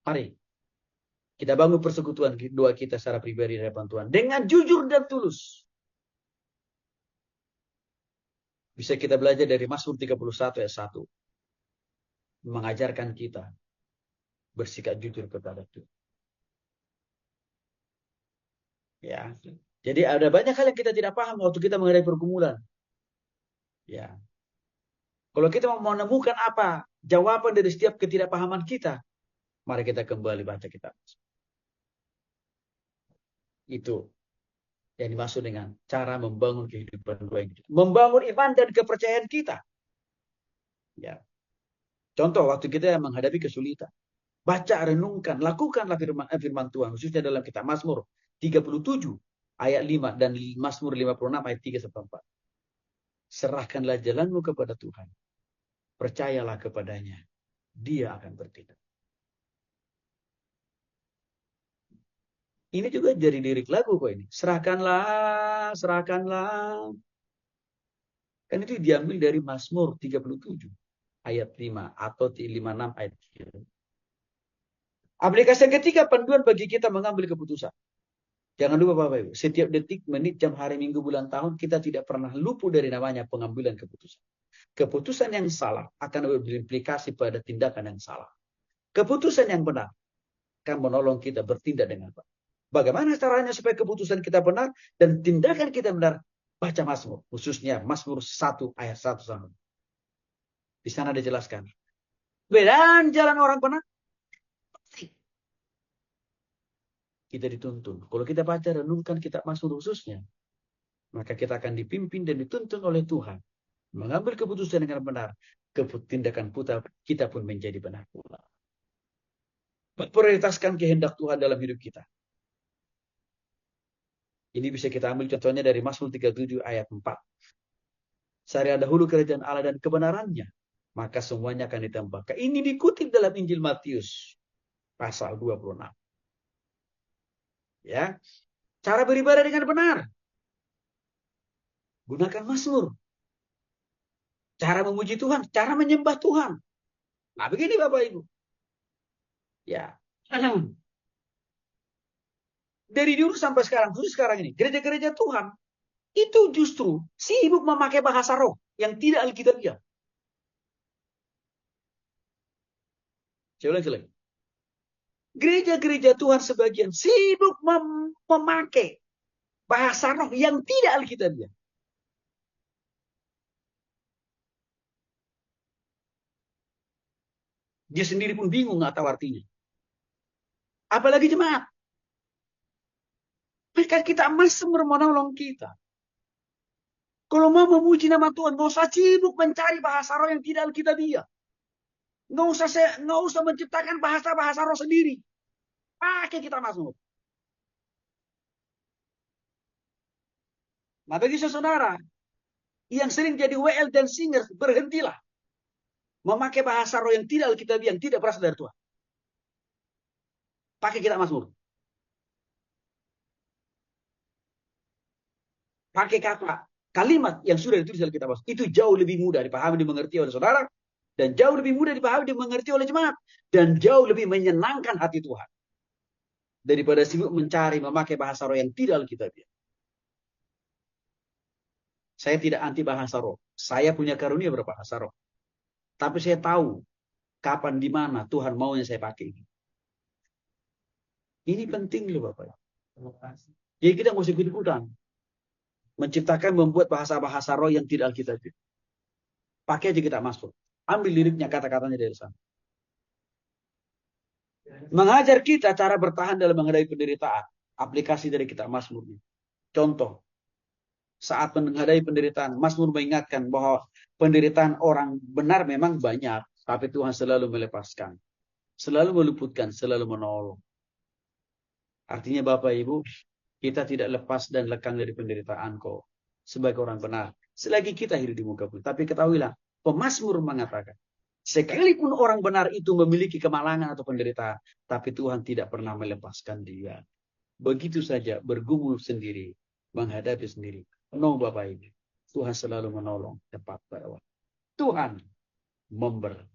Mari kita bangun persekutuan doa kita secara pribadi di hadapan Tuhan dengan jujur dan tulus. Bisa kita belajar dari Mazmur 31 ayat 1. Mengajarkan kita bersikap jujur kepada Tuhan. Ya. Jadi ada banyak hal yang kita tidak paham waktu kita menghadapi pergumulan. Ya. Kalau kita mau menemukan apa jawaban dari setiap ketidakpahaman kita, mari kita kembali baca kitab. Itu yang dimaksud dengan cara membangun kehidupan doa yang hidup. Membangun iman dan kepercayaan kita. Ya. Contoh waktu kita menghadapi kesulitan. Baca, renungkan, lakukanlah firman Tuhan. Khususnya dalam kitab Mazmur 37 ayat 5 dan Mazmur 56 ayat 3 sampai 4. Serahkanlah jalanmu kepada Tuhan. Percayalah kepadanya. Dia akan bertindak. Ini juga jadi lirik lagu kok ini. Serahkanlah, serahkanlah. Kan itu diambil dari Mazmur 37 ayat 5 atau 56 ayat 3. Aplikasi yang ketiga, panduan bagi kita mengambil keputusan. Jangan lupa Bapak Ibu, setiap detik, menit, jam, hari, minggu, bulan, tahun, kita tidak pernah luput dari namanya pengambilan keputusan. Keputusan yang salah akan berimplikasi pada tindakan yang salah. Keputusan yang benar akan menolong kita bertindak dengan baik. Bagaimana caranya supaya keputusan kita benar dan tindakan kita benar? Baca Mazmur, khususnya Mazmur 1 ayat 1 sampai. Di sana dijelaskan. Bedaan jalan orang benar. Kita dituntun. Kalau kita baca renungkan kitab Mazmur khususnya, maka kita akan dipimpin dan dituntun oleh Tuhan. Mengambil keputusan dengan benar. Tindakan kita pun menjadi benar pula. Prioritaskan kehendak Tuhan dalam hidup kita. Ini bisa kita ambil contohnya dari Mazmur 37 ayat 4. Cari dahulu kerajaan Allah dan kebenarannya, maka semuanya akan ditambahkan. Ini dikutip dalam Injil Matius pasal 26. Ya. Cara beribadah dengan benar. Gunakan Mazmur. Cara memuji Tuhan, cara menyembah Tuhan. Nah, begini Bapak Ibu. Ya. Dari dulu sampai sekarang, khusus sekarang ini, gereja-gereja Tuhan itu justru sibuk memakai bahasa roh yang tidak alkitabiah. Saya ulang lagi. Gereja-gereja Tuhan sebagian sibuk memakai bahasa roh yang tidak alkitabiah. Dia sendiri pun bingung nggak tahu artinya. Apalagi jemaat. Maka kita masih menolong kita. Kalau mau memuji nama Tuhan, nggak usah sibuk mencari bahasa roh yang tidak alkitabiah. Nggak usah menciptakan bahasa-bahasa roh sendiri. Pakai kita Mazmur. Nah bagi saudara yang sering jadi WL dan singer, berhentilah memakai bahasa roh yang tidak alkitabiah, yang tidak berasal dari Tuhan. Pakai kita Mazmur. Pakai kata kalimat yang sudah ditulis dalam kitab Mazmur. Itu jauh lebih mudah dipahami, dimengerti oleh saudara. Dan jauh lebih mudah dipahami, dimengerti oleh jemaat. Dan jauh lebih menyenangkan hati Tuhan. Daripada sibuk mencari, memakai bahasa roh yang tidak alkitabiah. Saya tidak anti bahasa roh. Saya punya karunia berbahasa roh. Tapi saya tahu kapan, di mana Tuhan maunya saya pakai ini. Ini penting loh Bapak. Jadi kita mesti ikut-ikutan. Menciptakan, membuat bahasa-bahasa roh yang tidak alkitabiah. Pakai aja kita masuk. Ambil liriknya, kata-katanya dari sana. Mengajar kita cara bertahan dalam menghadapi penderitaan. Aplikasi dari kitab Mazmur. Contoh. Saat menghadapi penderitaan, Mazmur mengingatkan bahwa penderitaan orang benar memang banyak. Tapi Tuhan selalu melepaskan. Selalu meluputkan, selalu menolong. Artinya Bapak Ibu, kita tidak lepas dan lekang dari penderitaan kok. Sebagai orang benar. Selagi kita hidup di muka bumi. Tapi ketahuilah, pemazmur mengatakan, sekalipun orang benar itu memiliki kemalangan atau penderitaan, tapi Tuhan tidak pernah melepaskan dia. Begitu saja bergumul sendiri, menghadapi sendiri. No Bapak Ibu, Tuhan selalu menolong tepat pada waktu. Tuhan memberkati.